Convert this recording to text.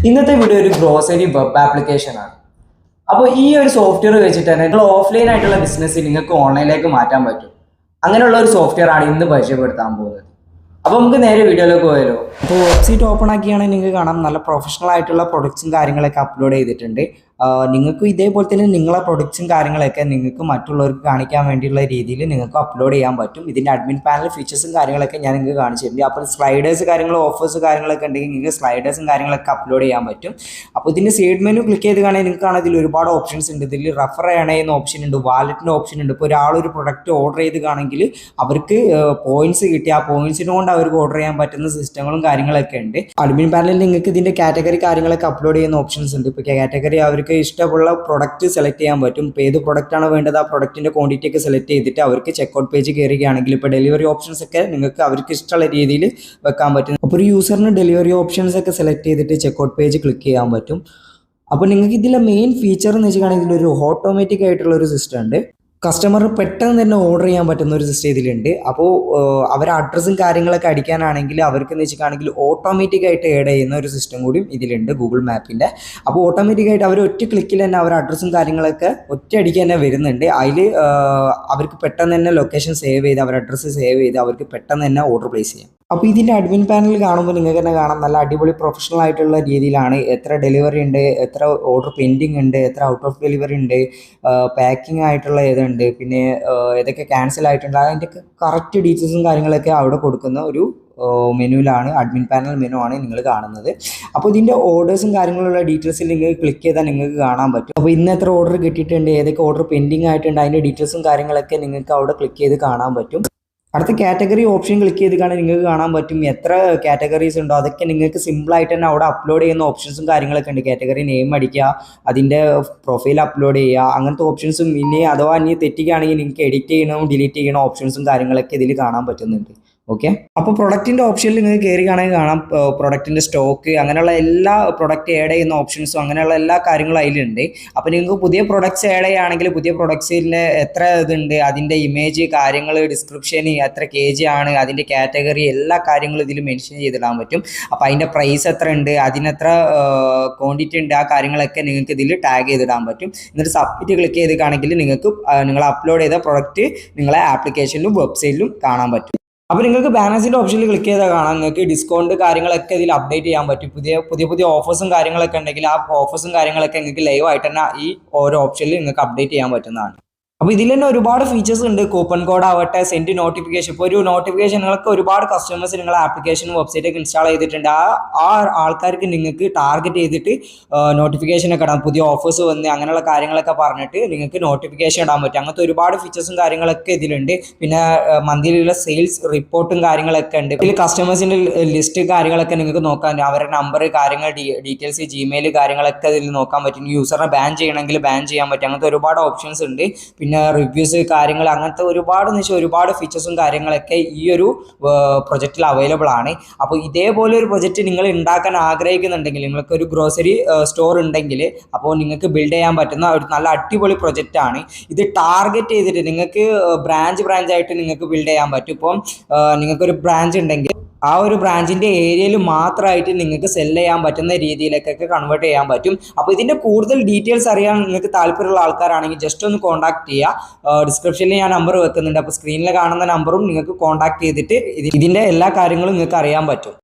ഇന്നത്തെ വീഡിയോ ഒരു grocery web application ആണ്. അപ്പോൾ ഈ ഒരു സോഫ്റ്റ്വെയർ വെച്ചിട്ട് തന്നെ നിങ്ങൾ ഓഫ്ലൈൻ ആയിട്ടുള്ള ബിസിനസ് നിങ്ങൾക്ക് ഓൺലൈനിലേക്ക് മാറ്റാൻ പറ്റും. അങ്ങനെയുള്ള ഒരു സോഫ്റ്റ്വെയർ ആണ് ഇന്ന് പരിചയപ്പെടുത്താൻ പോകുന്നത്. അപ്പോൾ നമുക്ക് നേരെ വീഡിയോയിലേക്ക് പോയാലോ. അപ്പോൾ വെബ്സൈറ്റ് ഓപ്പൺ ആക്കിയാണെങ്കിൽ നിങ്ങൾക്ക് കാണാം നല്ല പ്രൊഫഷണൽ ആയിട്ടുള്ള പ്രൊഡക്ട്സും കാര്യങ്ങളൊക്കെ അപ്ലോഡ് ചെയ്തിട്ടുണ്ട്. നിങ്ങൾക്ക് ഇതേപോലെ തന്നെ നിങ്ങളെ പ്രൊഡക്ട്സും കാര്യങ്ങളൊക്കെ നിങ്ങൾക്ക് മറ്റുള്ളവർക്ക് കാണിക്കാൻ വേണ്ടിയുള്ള രീതിയിൽ നിങ്ങൾക്ക് അപ്ലോഡ് ചെയ്യാൻ പറ്റും. ഇതിൻ്റെ അഡ്മിൻ പാനൽ ഫീച്ചേഴ്സും കാര്യങ്ങളൊക്കെ ഞാൻ നിങ്ങൾക്ക് കാണിച്ചിട്ടുണ്ട്. അപ്പോൾ സ്ലൈഡേഴ്സ് ഓഫേഴ്സ് കാര്യങ്ങളൊക്കെ ഉണ്ടെങ്കിൽ നിങ്ങൾക്ക് സ്ലൈഡേഴ്സും കാര്യങ്ങളൊക്കെ അപ്ലോഡ് ചെയ്യാൻ പറ്റും. അപ്പോൾ ഇതിൻ്റെ സൈഡ് മെനു ക്ലിക്ക് ചെയ്ത് കാണാൻ നിങ്ങൾക്ക് കാണാൻ ഇതിൽ ഒരുപാട് ഓപ്ഷൻസ് ഉണ്ട്. ഇതിൽ റെഫർ ചെയ്യണമെന്ന ഓപ്ഷൻ ഉണ്ട്, വാലറ്റിൻ്റെ ഓപ്ഷൻ ഉണ്ട്. ഇപ്പോൾ ഒരാളൊരു പ്രൊഡക്റ്റ് ഓർഡർ ചെയ്ത് കാണുമെങ്കിൽ അവർക്ക് പോയിന്റ്സ് കിട്ടി ആ പോയിന്റ്സിനെ കൊണ്ട് അവർക്ക് ഓർഡർ ചെയ്യാൻ പറ്റുന്ന സിസ്റ്റങ്ങളും കാര്യങ്ങളൊക്കെ ഉണ്ട്. അഡ്മിൻ പാനലിൽ നിങ്ങൾക്ക് ഇതിൻ്റെ കാറ്റഗറി കാര്യങ്ങളൊക്കെ അപ്ലോഡ് ചെയ്യുന്ന ഓപ്ഷൻസ് ഉണ്ട്. ഇപ്പോൾ കാറ്റഗറി അവർക്ക് ഇഷ്ടമുള്ള പ്രൊഡക്റ്റ് സെലക്ട് ചെയ്യാൻ പറ്റും. ഇപ്പോൾ ഏത് പ്രൊഡക്റ്റാണ് വേണ്ടത് ആ പ്രൊഡക്റ്റിൻ്റെ ക്വാണ്ടിറ്റി ഒക്കെ സെലക്ട് ചെയ്തിട്ട് അവർക്ക് ചെക്കൗട്ട് പേജ് കയറുകയാണെങ്കിൽ ഇപ്പോൾ ഡെലിവറി ഓപ്ഷൻസ് ഒക്കെ നിങ്ങൾക്ക് അവർക്ക് ഇഷ്ടമുള്ള രീതിയിൽ വെക്കാൻ പറ്റും. അപ്പോൾ ഒരു യൂസറിന് ഡെലിവറി ഓപ്ഷൻസ് ഒക്കെ സെലക്ട് ചെയ്തിട്ട് ചെക്കൗട്ട് പേജ് ക്ലിക്ക് ചെയ്യാൻ പറ്റും. അപ്പോൾ നിങ്ങൾക്ക് ഇതിലെ മെയിൻ ഫീച്ചർ എന്ന് വെച്ചിട്ടുണ്ടെങ്കിൽ ഇതിലൊരു ഓട്ടോമാറ്റിക് ആയിട്ടുള്ള ഒരു സിസ്റ്റം ഉണ്ട്. കസ്റ്റമർ പെട്ടെന്ന് തന്നെ ഓർഡർ ചെയ്യാൻ പറ്റുന്ന ഒരു സിസ്റ്റം ഇതിലുണ്ട്. അപ്പോൾ അവരെ അഡ്രസ്സും കാര്യങ്ങളൊക്കെ അടിക്കാനാണെങ്കിൽ അവർക്ക് എന്ന് വെച്ചിട്ടാണെങ്കിൽ ഓട്ടോമാറ്റിക്കായിട്ട് ആഡ് ചെയ്യുന്ന ഒരു സിസ്റ്റം കൂടി ഇതിലുണ്ട് ഗൂഗിൾ മാപ്പിൻ്റെ. അപ്പോൾ ഓട്ടോമാറ്റിക്കായിട്ട് അവർ ഒറ്റ ക്ലിക്കിൽ തന്നെ അവരുടെ അഡ്രസ്സും കാര്യങ്ങളൊക്കെ ഒറ്റ അടിക്ക് തന്നെ വരുന്നുണ്ട്. അതിൽ അവർക്ക് പെട്ടെന്ന് തന്നെ ലൊക്കേഷൻ സേവ് ചെയ്ത് അവരുടെ അഡ്രസ്സ് സേവ് ചെയ്ത് അവർക്ക് പെട്ടെന്ന് തന്നെ ഓർഡർ പ്ലേസ് ചെയ്യാം. അപ്പോൾ ഇതിൻ്റെ അഡ്മിൻ പാനൽ കാണുമ്പോൾ നിങ്ങൾക്ക് തന്നെ കാണാം നല്ല അടിപൊളി പ്രൊഫഷണൽ ആയിട്ടുള്ള രീതിയിലാണ് എത്ര ഡെലിവറി ഉണ്ട്, എത്ര ഓർഡർ പെൻഡിങ് ഉണ്ട്, എത്ര ഔട്ട് ഓഫ് ഡെലിവറി ഉണ്ട്, പാക്കിംഗ് ആയിട്ടുള്ള ഏതുണ്ട്, പിന്നെ ഏതൊക്കെ ക്യാൻസൽ ആയിട്ടുണ്ട്, അതിൻ്റെ കറക്റ്റ് ഡീറ്റെയിൽസും കാര്യങ്ങളൊക്കെ അവിടെ കൊടുക്കുന്ന ഒരു മെനുവിലാണ്. അഡ്മിൻ പാനൽ മെനു ആണ് നിങ്ങൾ കാണുന്നത്. അപ്പോൾ ഇതിൻ്റെ ഓർഡേഴ്സും കാര്യങ്ങളുള്ള ഡീറ്റെയിൽസിൽ നിങ്ങൾക്ക് ക്ലിക്ക് ചെയ്താൽ നിങ്ങൾക്ക് കാണാൻ പറ്റും. അപ്പോൾ ഇന്ന് എത്ര ഓർഡർ കിട്ടിയിട്ടുണ്ട്, ഏതൊക്കെ ഓർഡർ പെൻഡിങ് ആയിട്ടുണ്ട്, അതിൻ്റെ ഡീറ്റെയിൽസും കാര്യങ്ങളൊക്കെ നിങ്ങൾക്ക് അവിടെ ക്ലിക്ക് ചെയ്ത് കാണാൻ പറ്റും. അടുത്ത കാറ്റഗറി ഓപ്ഷൻ ക്ലിക്ക് ചെയ്ത് കാണാൻ നിങ്ങൾക്ക് കാണാൻ പറ്റും എത്ര കാറ്റഗറീസ് ഉണ്ടോ അതൊക്കെ നിങ്ങൾക്ക് സിമ്പിളായിട്ട് തന്നെ അവിടെ അപ്ലോഡ് ചെയ്യുന്ന ഓപ്ഷൻസും കാര്യങ്ങളൊക്കെ ഉണ്ട്. കാറ്റഗറി നെയിം അടിക്കുക, അതിൻ്റെ പ്രൊഫൈൽ അപ്ലോഡ് ചെയ്യുക, അങ്ങനത്തെ ഓപ്ഷൻസും ഇനി അഥവാ ഇനി തെറ്റിക്കുകയാണെങ്കിൽ നിങ്ങൾക്ക് എഡിറ്റ് ചെയ്യണം ഡിലീറ്റ് ചെയ്യണ ഓപ്ഷൻസും കാര്യങ്ങളൊക്കെ ഇതിൽ കാണാൻ പറ്റുന്നുണ്ട്. ഓക്കെ, അപ്പോൾ പ്രൊഡക്റ്റിൻ്റെ ഓപ്ഷനിൽ നിങ്ങൾക്ക് കയറി കാണാം പ്രൊഡക്റ്റിൻ്റെ സ്റ്റോക്ക് അങ്ങനെയുള്ള എല്ലാ പ്രൊഡക്റ്റ് ആഡ് ചെയ്യുന്ന ഓപ്ഷൻസും അങ്ങനെയുള്ള എല്ലാ കാര്യങ്ങളും അതിലുണ്ട്. അപ്പോൾ നിങ്ങൾക്ക് പുതിയ പ്രൊഡക്ട്സ് ആഡ് ചെയ്യുകയാണെങ്കിൽ പുതിയ പ്രൊഡക്ട്സിൻ്റെ എത്ര ഇതുണ്ട്, അതിൻ്റെ ഇമേജ് കാര്യങ്ങൾ ഡിസ്ക്രിപ്ഷൻ എത്ര KG ആണ്, അതിൻ്റെ കാറ്റഗറി എല്ലാ കാര്യങ്ങളും ഇതിൽ മെൻഷൻ ചെയ്തിടാൻ പറ്റും. അപ്പോൾ അതിൻ്റെ പ്രൈസ് എത്ര ഉണ്ട്, അതിനെത്ര ക്വാണ്ടിറ്റി ഉണ്ട്, ആ കാര്യങ്ങളൊക്കെ നിങ്ങൾക്ക് ഇതിൽ ടാഗ് ചെയ്തിടാൻ പറ്റും. എന്നിട്ട് സബ്മിറ്റ് ക്ലിക്ക് ചെയ്തിട്ടാണെങ്കിൽ നിങ്ങൾക്ക് നിങ്ങൾ അപ്ലോഡ് ചെയ്ത പ്രൊഡക്റ്റ് നിങ്ങളെ ആപ്ലിക്കേഷനിലും വെബ്സൈറ്റിലും കാണാൻ പറ്റും. അപ്പോൾ നിങ്ങൾക്ക് ബാലൻസിൻ്റെ ഓപ്ഷനിൽ ക്ലിക്ക് ചെയ്താൽ കാണാം നിങ്ങൾക്ക് ഡിസ്കൗണ്ട് കാര്യങ്ങളൊക്കെ ഇതിൽ അപ്ഡേറ്റ് ചെയ്യാൻ പറ്റും. പുതിയ ഓഫേഴ്സും കാര്യങ്ങളൊക്കെ ഉണ്ടെങ്കിൽ ആ ഓഫേഴ്സും കാര്യങ്ങളൊക്കെ നിങ്ങൾക്ക് ലൈവ് ആയിട്ട് തന്നെ ഈ ഓരോ ഓപ്ഷനിൽ നിങ്ങൾക്ക് അപ്ഡേറ്റ് ചെയ്യാൻ പറ്റുന്നതാണ്. അപ്പോൾ ഇതിൽ തന്നെ ഒരുപാട് ഫീച്ചേഴ്സ് ഉണ്ട്. കൂപ്പൺ കോഡ് ആവട്ടെ, സെൻഡ് നോട്ടിഫിക്കേഷൻ. ഇപ്പോൾ ഒരു നോട്ടിഫിക്കേഷൻ നിങ്ങൾക്ക് ഒരുപാട് കസ്റ്റമേഴ്സ് നിങ്ങളെ ആപ്ലിക്കേഷനും വെബ്സൈറ്റൊക്കെ ഇൻസ്റ്റാൾ ചെയ്തിട്ടുണ്ട്. ആ ആൾക്കാർക്ക് നിങ്ങൾക്ക് ടാർഗറ്റ് ചെയ്തിട്ട് നോട്ടിഫിക്കേഷനൊക്കെ ഇടാം. പുതിയ ഓഫേഴ്സ് വന്ന് അങ്ങനെയുള്ള കാര്യങ്ങളൊക്കെ പറഞ്ഞിട്ട് നിങ്ങൾക്ക് നോട്ടിഫിക്കേഷൻ ഇടാൻ പറ്റും. അങ്ങനത്തെ ഒരുപാട് ഫീച്ചേഴ്സും കാര്യങ്ങളൊക്കെ ഇതിലുണ്ട്. പിന്നെ മന്ത്ലിയിലുള്ള സെയിൽസ് റിപ്പോർട്ടും കാര്യങ്ങളൊക്കെ ഉണ്ട്. ഇതിൽ കസ്റ്റമേഴ്സിൻ്റെ ലിസ്റ്റ് കാര്യങ്ങളൊക്കെ നിങ്ങൾക്ക് നോക്കാൻ അവരുടെ നമ്പർ കാര്യങ്ങൾ ഡീറ്റെയിൽസ് ജിമെയിൽ കാര്യങ്ങളൊക്കെ ഇതിൽ നോക്കാൻ പറ്റും. യൂസറിനെ ബാൻ ചെയ്യണമെങ്കിൽ ബാൻ ചെയ്യാൻ പറ്റും. അങ്ങനത്തെ ഒരുപാട് ഓപ്ഷൻസ് ഉണ്ട്. പിന്നെ റിവ്യൂസ് കാര്യങ്ങൾ അങ്ങനത്തെ ഒരുപാട് ഫീച്ചേഴ്സും കാര്യങ്ങളൊക്കെ ഈ ഒരു പ്രൊജക്റ്റിൽ അവൈലബിൾ ആണ്. അപ്പോൾ ഇതേപോലെ ഒരു പ്രൊജക്റ്റ് നിങ്ങൾ ഉണ്ടാക്കാൻ ആഗ്രഹിക്കുന്നുണ്ടെങ്കിൽ, നിങ്ങൾക്ക് ഒരു ഗ്രോസറി സ്റ്റോർ ഉണ്ടെങ്കിൽ അപ്പോൾ നിങ്ങൾക്ക് ബിൽഡ് ചെയ്യാൻ പറ്റുന്ന ഒരു നല്ല അടിപൊളി പ്രൊജക്റ്റ് ആണ് ഇത്. ടാർഗറ്റ് ചെയ്തിട്ട് നിങ്ങൾക്ക് ബ്രാഞ്ച് ആയിട്ട് നിങ്ങൾക്ക് ബിൽഡ് ചെയ്യാൻ പറ്റും. ഇപ്പം നിങ്ങൾക്കൊരു ബ്രാഞ്ച് ഉണ്ടെങ്കിൽ ആ ഒരു ബ്രാഞ്ചിൻ്റെ ഏരിയയിൽ മാത്രമായിട്ട് നിങ്ങൾക്ക് സെല് ചെയ്യാൻ പറ്റുന്ന രീതിയിലേക്കൊക്കെ കൺവേർട്ട് ചെയ്യാൻ പറ്റും. അപ്പോൾ ഇതിൻ്റെ കൂടുതൽ ഡീറ്റെയിൽസ് അറിയാൻ നിങ്ങൾക്ക് താല്പര്യമുള്ള ആൾക്കാരാണെങ്കിൽ ജസ്റ്റ് ഒന്ന് കോൺടാക്ട് ചെയ്യുക. ഡിസ്ക്രിപ്ഷനിൽ ഞാൻ നമ്പർ വെക്കുന്നുണ്ട്. അപ്പോൾ സ്ക്രീനിൽ കാണുന്ന നമ്പറും നിങ്ങൾക്ക് കോൺടാക്ട് ചെയ്തിട്ട് ഇതിൻ്റെ എല്ലാ കാര്യങ്ങളും നിങ്ങൾക്ക് അറിയാൻ പറ്റും.